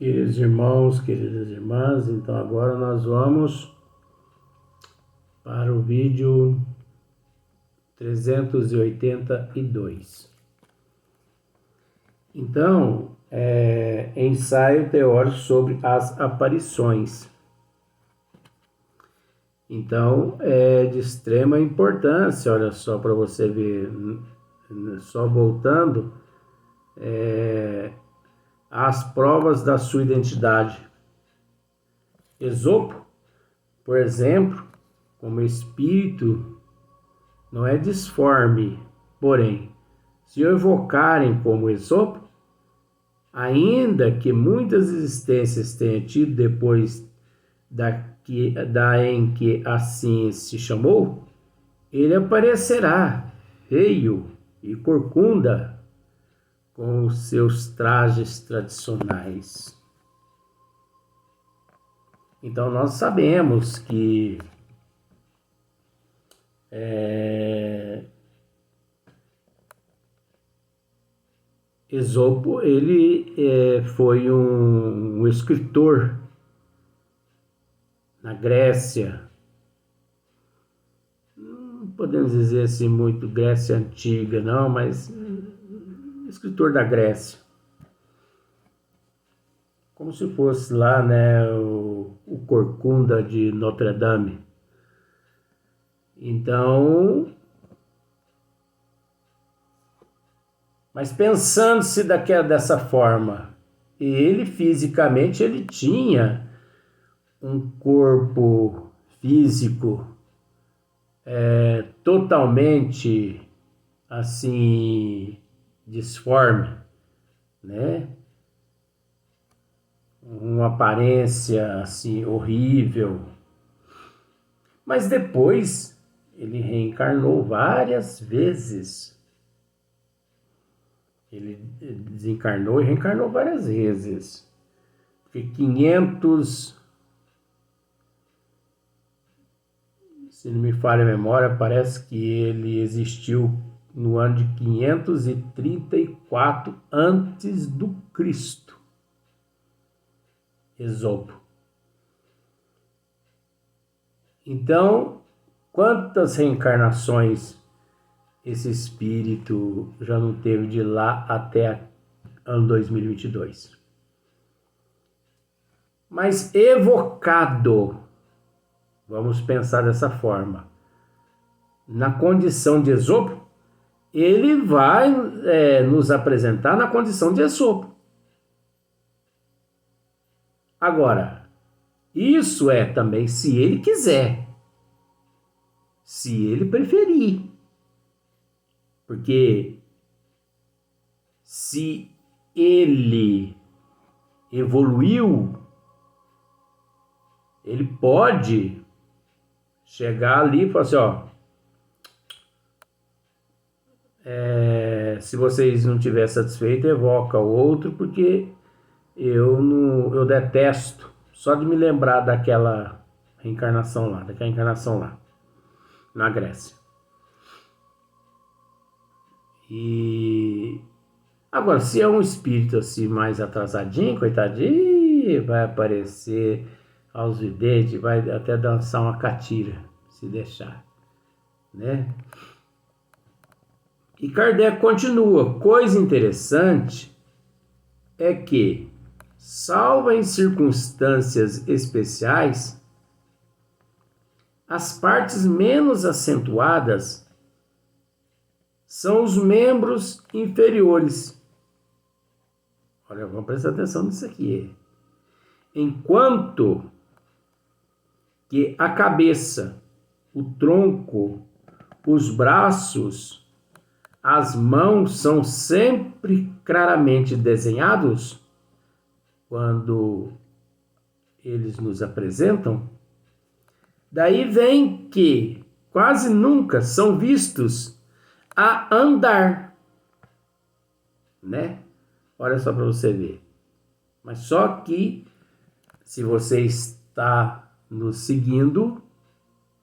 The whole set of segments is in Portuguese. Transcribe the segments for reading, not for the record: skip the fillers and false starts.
Queridos irmãos, queridas irmãs, então agora nós vamos para o vídeo 382. Então, ensaio teórico sobre as aparições. Então, é de extrema importância, olha só, para você ver, só voltando, as provas da sua identidade. Esopo, por exemplo, como espírito, não é disforme, porém, se o evocarem como Esopo, ainda que muitas existências tenha tido depois da em que assim se chamou, ele aparecerá feio e corcunda com os seus trajes tradicionais. Então nós sabemos que Esopo ele foi um escritor na Grécia. Não podemos dizer assim muito Grécia antiga, não, mas escritor da Grécia. Como se fosse lá, né, o Corcunda de Notre Dame. Então, mas pensando-se dessa forma, ele fisicamente ele tinha um corpo físico totalmente assim disforme, né? Uma aparência assim horrível. Mas depois ele reencarnou várias vezes. Ele desencarnou e reencarnou várias vezes. Porque 500, se não me falha a memória, parece que ele existiu no ano de 534 antes do Cristo. Esopo. Então, quantas reencarnações esse espírito já não teve de lá até ano 2022? Mas evocado, vamos pensar dessa forma, na condição de Esopo, ele vai nos apresentar na condição de Esopo. Agora, isso é também se ele quiser, se ele preferir. Porque se ele evoluiu, ele pode chegar ali e falar assim, ó, se vocês não estiverem satisfeitos, evoca o outro, porque eu detesto só de me lembrar daquela encarnação lá, na Grécia. E agora, se é um espírito assim mais atrasadinho, coitadinho, vai aparecer aos videntes, vai até dançar uma catira, se deixar, né? E Kardec continua, coisa interessante é que, salvo em circunstâncias especiais, as partes menos acentuadas são os membros inferiores. Olha, vamos prestar atenção nisso aqui. Enquanto que a cabeça, o tronco, os braços, as mãos são sempre claramente desenhados quando eles nos apresentam, daí vem que quase nunca são vistos a andar, né? Olha só para você ver. Mas só que se você está nos seguindo,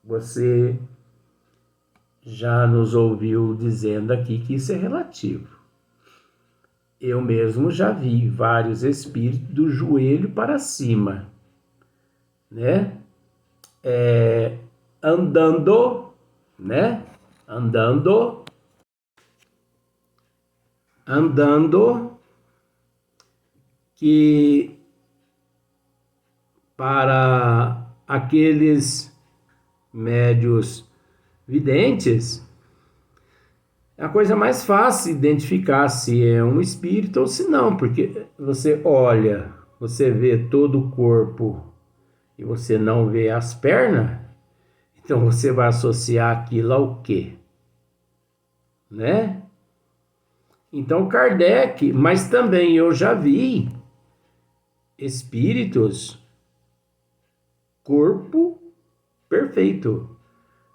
você já nos ouviu dizendo aqui que isso é relativo. Eu mesmo já vi vários espíritos do joelho para cima, né? Andando, né? Andando, que para aqueles médios videntes, é a coisa mais fácil identificar se é um espírito ou se não, porque você olha, você vê todo o corpo e você não vê as pernas, então você vai associar aquilo ao quê? Né? Então Kardec, mas também eu já vi espíritos, corpo perfeito,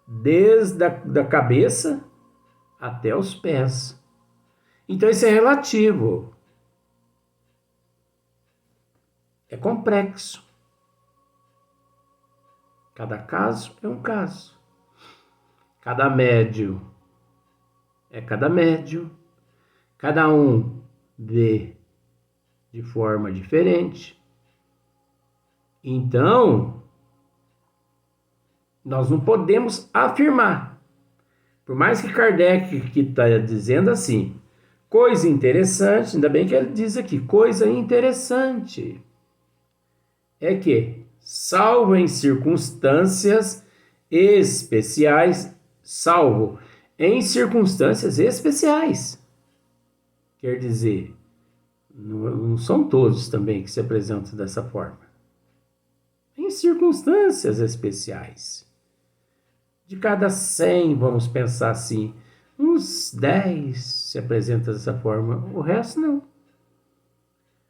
desde da cabeça até os pés. Então isso é relativo, é complexo. Cada caso é um caso. Cada médio é cada médio. Cada um vê de forma diferente. Então, nós não podemos afirmar. Por mais que Kardec que está dizendo assim, coisa interessante, ainda bem que ele diz aqui, coisa interessante, é que, salvo em circunstâncias especiais, quer dizer, não são todos também que se apresentam dessa forma. Em circunstâncias especiais. De cada 100, vamos pensar assim, uns 10 se apresentam dessa forma, o resto não.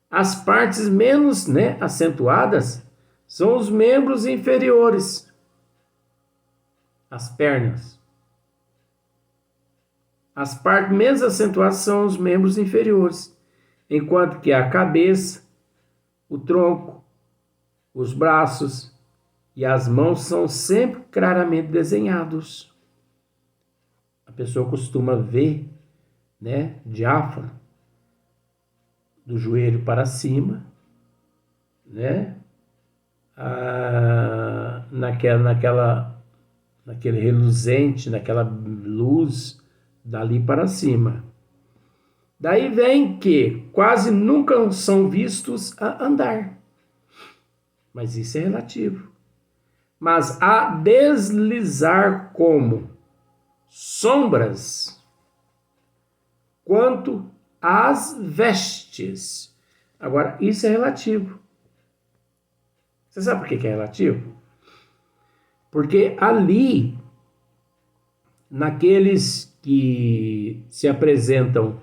As partes menos, né, acentuadas são os membros inferiores, as pernas. As partes menos acentuadas são os membros inferiores, enquanto que a cabeça, o tronco, os braços e as mãos são sempre claramente desenhados. A pessoa costuma ver, né, diáfano, do joelho para cima, né, naquele reluzente, naquela luz dali para cima. Daí vem que quase nunca são vistos a andar, mas isso é relativo. Mas a deslizar como sombras, quanto às vestes. Agora, isso é relativo. Você sabe por que é relativo? Porque ali, naqueles que se apresentam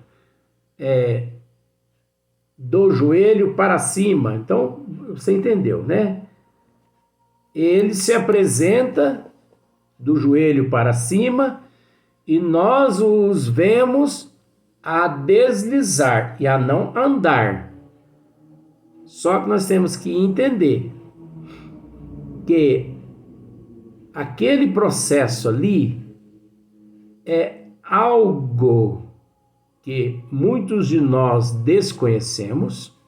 do joelho para cima, então você entendeu, né? Ele se apresenta do joelho para cima e nós os vemos a deslizar e a não andar. Só que nós temos que entender que aquele processo ali é algo que muitos de nós desconhecemos,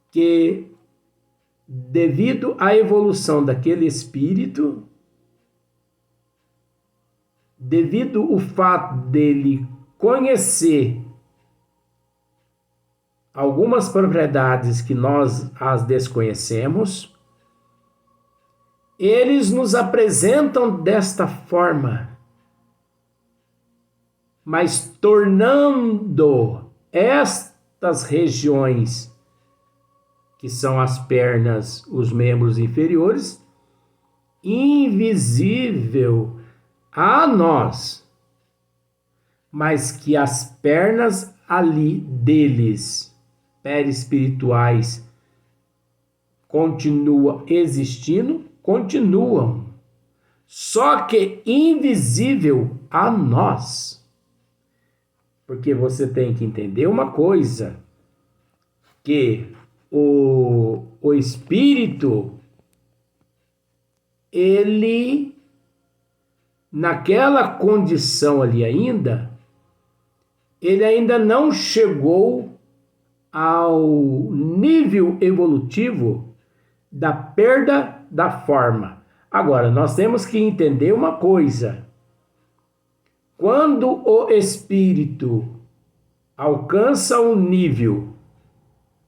que devido à evolução daquele espírito, devido ao fato dele conhecer algumas propriedades que nós as desconhecemos, eles nos apresentam desta forma, mas tornando estas regiões, que são as pernas, os membros inferiores, invisível a nós, mas que as pernas ali deles, perispirituais, continuam existindo, continuam, só que invisível a nós. Porque você tem que entender uma coisa, que o espírito, ele, naquela condição ali ainda, ele ainda não chegou ao nível evolutivo da perda da forma. Agora, nós temos que entender uma coisa. Quando o espírito alcança o nível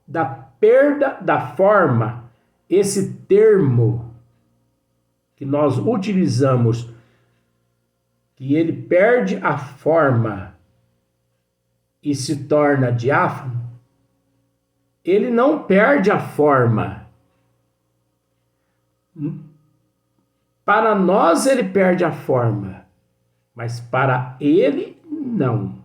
da perda da forma, esse termo que nós utilizamos, que ele perde a forma e se torna diáfano, ele não perde a forma. Para nós ele perde a forma, mas para ele não.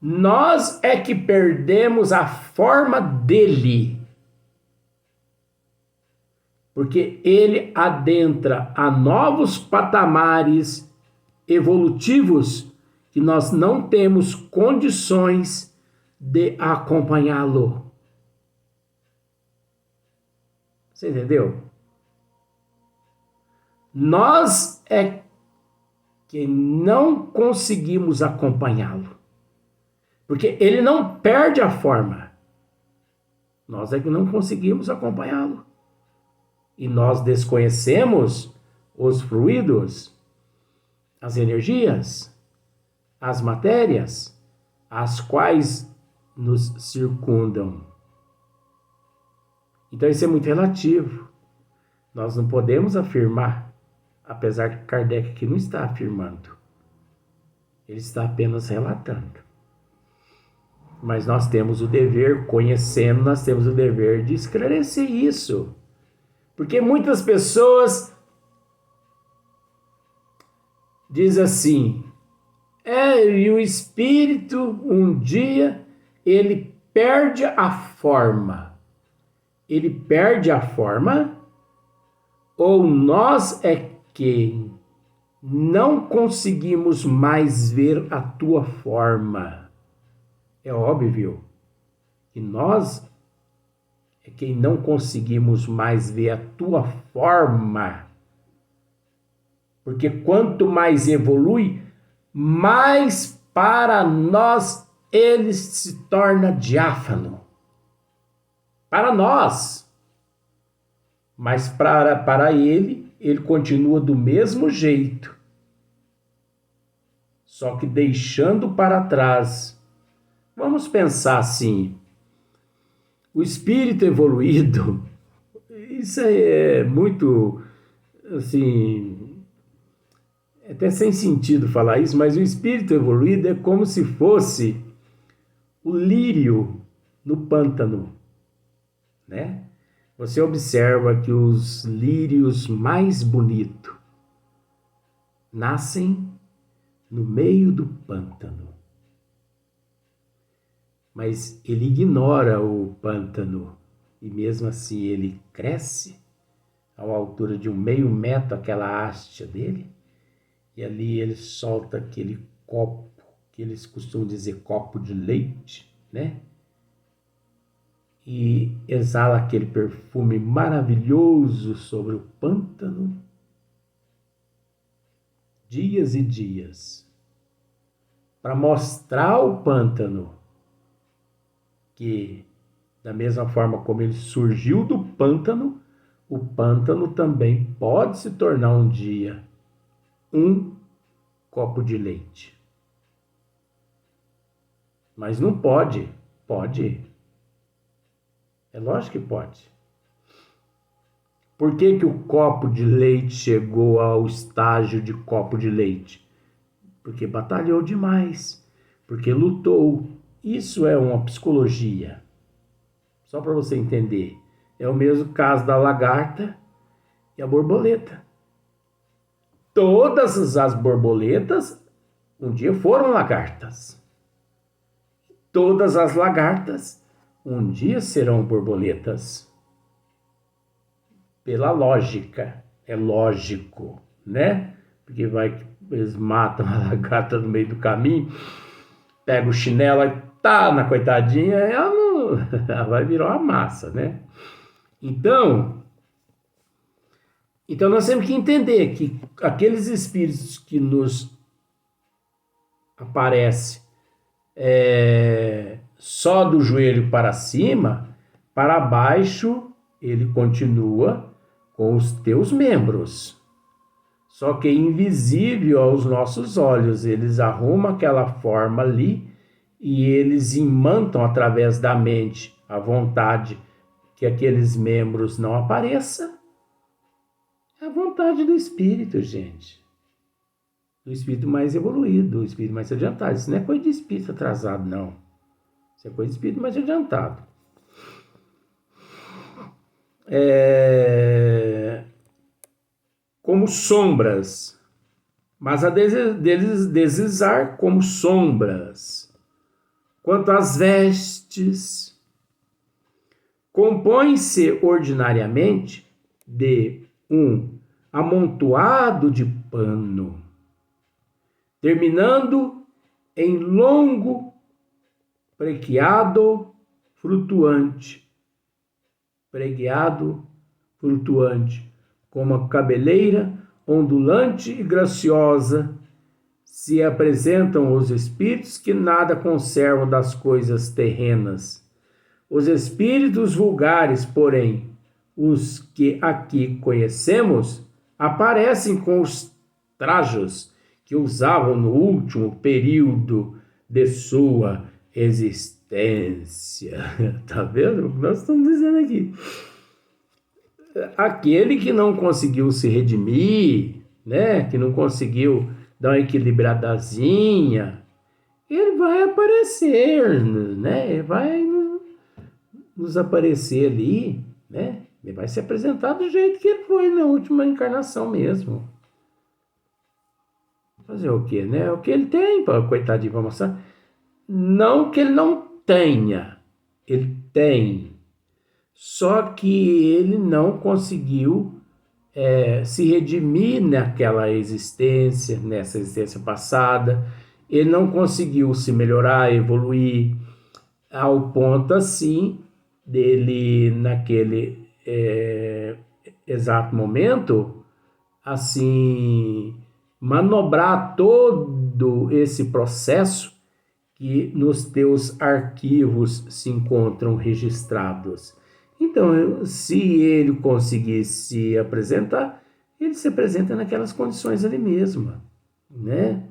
Nós é que perdemos a forma dele, porque ele adentra a novos patamares evolutivos que nós não temos condições de acompanhá-lo. Você entendeu? Nós é que não conseguimos acompanhá-lo. Porque ele não perde a forma. Nós é que não conseguimos acompanhá-lo. E nós desconhecemos os fluidos, as energias, as matérias, as quais nos circundam. Então isso é muito relativo. Nós não podemos afirmar, apesar que Kardec aqui não está afirmando. Ele está apenas relatando. Mas nós temos o dever, conhecendo, nós temos o dever de esclarecer isso. Porque muitas pessoas dizem assim, e o espírito, um dia, ele perde a forma. Ele perde a forma, ou nós é que não conseguimos mais ver a tua forma. É óbvio que nós é quem não conseguimos mais ver a tua forma. Porque quanto mais evolui, mais para nós ele se torna diáfano. Para nós. Mas para ele continua do mesmo jeito. Só que deixando para trás. Vamos pensar assim, o espírito evoluído, isso é muito, assim, é até sem sentido falar isso, mas o espírito evoluído é como se fosse o lírio no pântano, né? Você observa que os lírios mais bonitos nascem no meio do pântano. Mas ele ignora o pântano e mesmo assim ele cresce à altura de 1/2 metro, aquela haste dele, e ali ele solta aquele copo, que eles costumam dizer copo de leite, né? E exala aquele perfume maravilhoso sobre o pântano, dias e dias, para mostrar ao pântano que, da mesma forma como ele surgiu do pântano, o pântano também pode se tornar um dia um copo de leite. Mas não pode. Pode. É lógico que pode. Por que o copo de leite chegou ao estágio de copo de leite? Porque batalhou demais. Porque lutou. Isso é uma psicologia. Só para você entender. É o mesmo caso da lagarta e a borboleta. Todas as borboletas um dia foram lagartas. Todas as lagartas um dia serão borboletas. Pela lógica. É lógico, né? Porque vai que eles matam a lagarta no meio do caminho, pega o chinelo e tá na coitadinha, ela vai virar uma massa, né? Então nós temos que entender que aqueles espíritos que nos aparece só do joelho para cima, para baixo ele continua com os teus membros. Só que invisível aos nossos olhos, eles arrumam aquela forma ali e eles imantam através da mente a vontade que aqueles membros não apareçam. É a vontade do espírito, gente. Do espírito mais evoluído, do espírito mais adiantado. Isso não é coisa de espírito atrasado, não. Isso é coisa de espírito mais adiantado. Como sombras, mas a deles deslizar como sombras. Quanto às vestes, compõe-se ordinariamente de um amontoado de pano, terminando em longo pregueado flutuante, como a cabeleira ondulante e graciosa, se apresentam os espíritos que nada conservam das coisas terrenas. Os espíritos vulgares, porém, os que aqui conhecemos, aparecem com os trajos que usavam no último período de sua existência. Tá vendo o que nós estamos dizendo aqui? Aquele que não conseguiu se redimir, né, que não conseguiu dar uma equilibradazinha, ele vai aparecer, né, ele vai nos aparecer ali, né, ele vai se apresentar do jeito que ele foi na última encarnação mesmo. Fazer o quê, né? O que ele tem, coitadinho, para mostrar. Não que ele não tenha, ele tem. Só que ele não conseguiu se redimir naquela existência, nessa existência passada. Ele não conseguiu se melhorar, evoluir, ao ponto assim dele, naquele exato momento, assim, manobrar todo esse processo que nos teus arquivos se encontram registrados. Então, se ele conseguir se apresentar, ele se apresenta naquelas condições ali mesmo, né?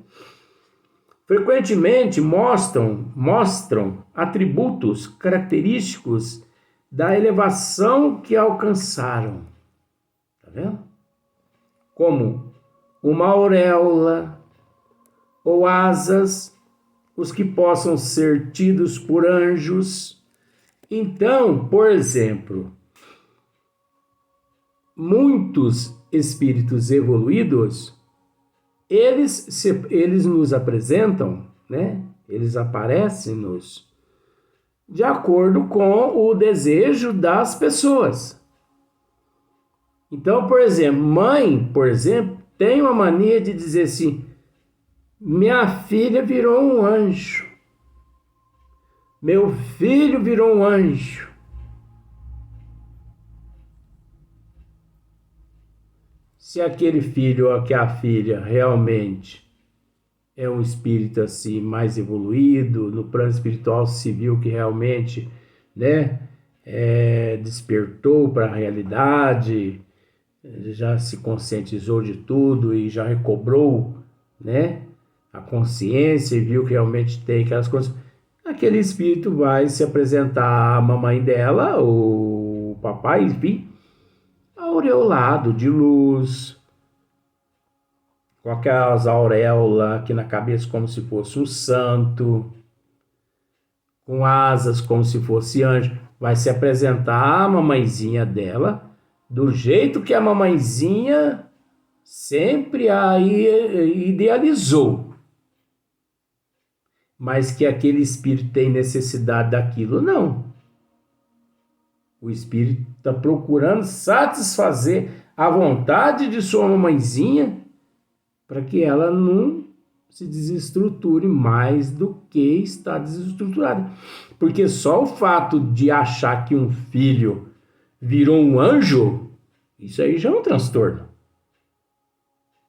Frequentemente mostram atributos característicos da elevação que alcançaram, tá vendo? Como uma auréola ou asas, os que possam ser tidos por anjos. Então, por exemplo, muitos espíritos evoluídos, eles nos apresentam, né? Eles aparecem-nos de acordo com o desejo das pessoas. Então, por exemplo, mãe, tem uma mania de dizer assim: minha filha virou um anjo. Meu filho virou um anjo. Se aquele filho ou que a filha realmente é um espírito assim mais evoluído, no plano espiritual se viu que realmente, né, despertou para a realidade, já se conscientizou de tudo e já recobrou, né, a consciência e viu que realmente tem aquelas coisas, aquele espírito vai se apresentar à mamãe dela, ou o papai, enfim, aureolado de luz, com aquelas auréolas aqui na cabeça como se fosse um santo, com asas como se fosse anjo, vai se apresentar à mamãezinha dela, do jeito que a mamãezinha sempre a idealizou. Mas que aquele espírito tem necessidade daquilo, não. O espírito está procurando satisfazer a vontade de sua mamãezinha para que ela não se desestruture mais do que está desestruturada. Porque só o fato de achar que um filho virou um anjo, isso aí já é um transtorno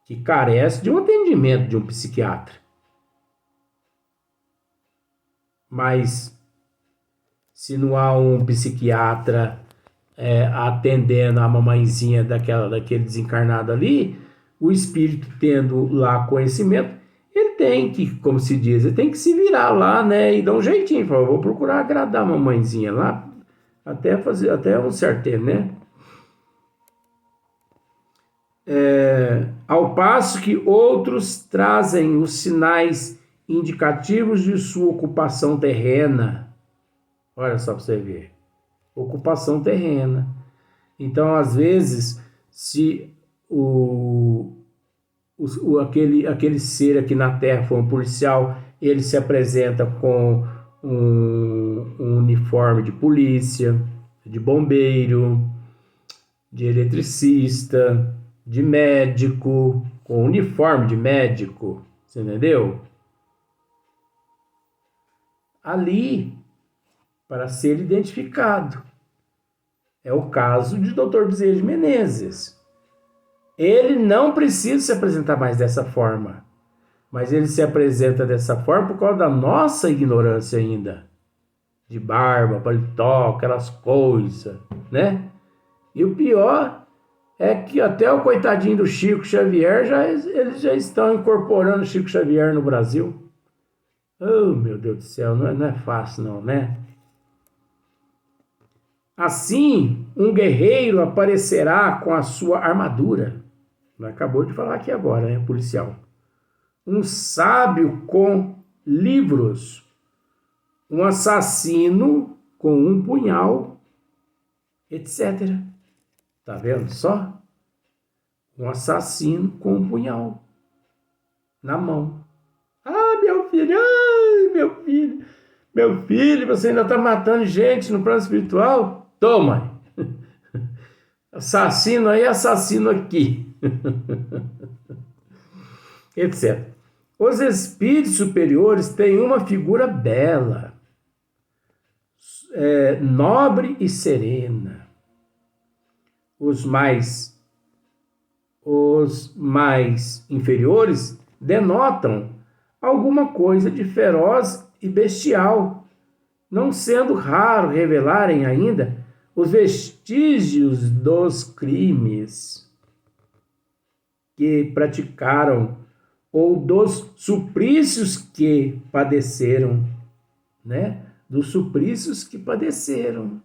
que carece de um atendimento de um psiquiatra. mas se não há um psiquiatra atendendo a mamãezinha daquele desencarnado ali, o espírito tendo lá conhecimento, ele tem que, como se diz, ele tem que se virar lá, né, e dar um jeitinho, falar, vou procurar agradar a mamãezinha lá, até um certo tempo, né? Ao passo que outros trazem os sinais indicativos de sua ocupação terrena. Olha só para você ver. Ocupação terrena. Então, às vezes, se aquele ser aqui na Terra for um policial, ele se apresenta com um uniforme de polícia, de bombeiro, de eletricista, de médico, com uniforme de médico, você entendeu? Ali, para ser identificado. É o caso de Dr. Bezerra de Menezes. Ele não precisa se apresentar mais dessa forma, mas ele se apresenta dessa forma por causa da nossa ignorância ainda. De barba, paletó, aquelas coisas, né? E o pior é que até o coitadinho do Chico Xavier, eles já estão incorporando o Chico Xavier no Brasil. Oh, meu Deus do céu, não é fácil não, né? Assim, um guerreiro aparecerá com a sua armadura. Acabou de falar aqui agora, né, policial. Um sábio com livros. Um assassino com um punhal, etc. Tá vendo só? Um assassino com um punhal na mão. Ah, meu filho, ai, meu filho. Meu filho, você ainda está matando gente no plano espiritual? Toma! Assassino aí, assassino aqui. Etc. Os espíritos superiores têm uma figura bela, nobre e serena. Os mais inferiores denotam alguma coisa de feroz e bestial, não sendo raro revelarem ainda os vestígios dos crimes que praticaram ou dos suplícios que padeceram, né? Dos suplícios que padeceram.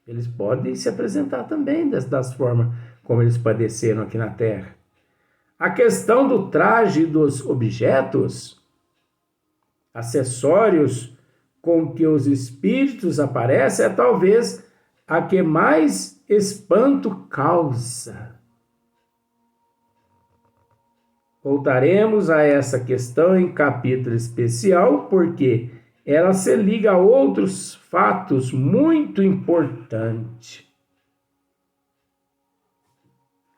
Eles podem se apresentar também das formas como eles padeceram aqui na Terra. A questão do traje e dos objetos, acessórios com que os espíritos aparecem, é talvez a que mais espanto causa. Voltaremos a essa questão em capítulo especial, porque ela se liga a outros fatos muito importantes.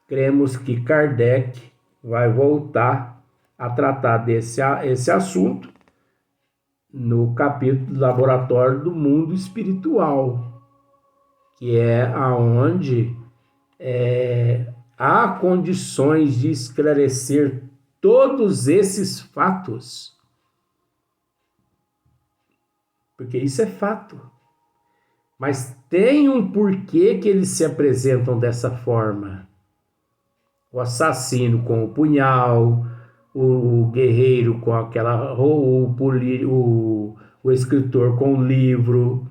Cremos que Kardec vai voltar a tratar esse assunto no capítulo Laboratório do Mundo Espiritual, que é aonde há condições de esclarecer todos esses fatos. Porque isso é fato. Mas tem um porquê que eles se apresentam dessa forma. O assassino com o punhal, o guerreiro com aquela... o escritor com o livro.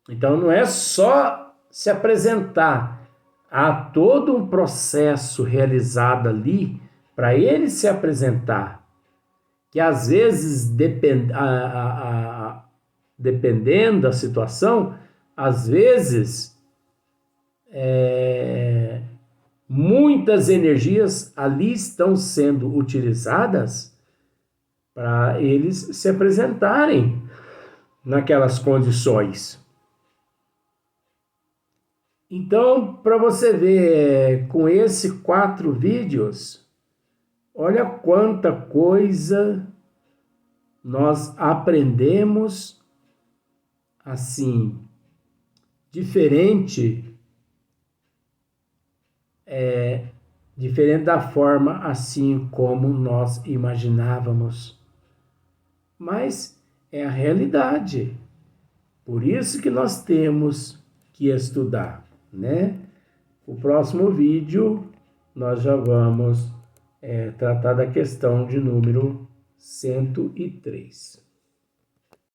Então não é só se apresentar. Há todo um processo realizado ali para ele se apresentar. Que às vezes, dependendo da situação, às vezes muitas energias ali estão sendo utilizadas para eles se apresentarem naquelas condições. Então, para você ver, com esses 4 vídeos, olha quanta coisa nós aprendemos assim, diferente da forma assim como nós imaginávamos. mas é a realidade. Por isso que nós temos que estudar, né? O próximo vídeo nós já vamos tratar da questão de número 103.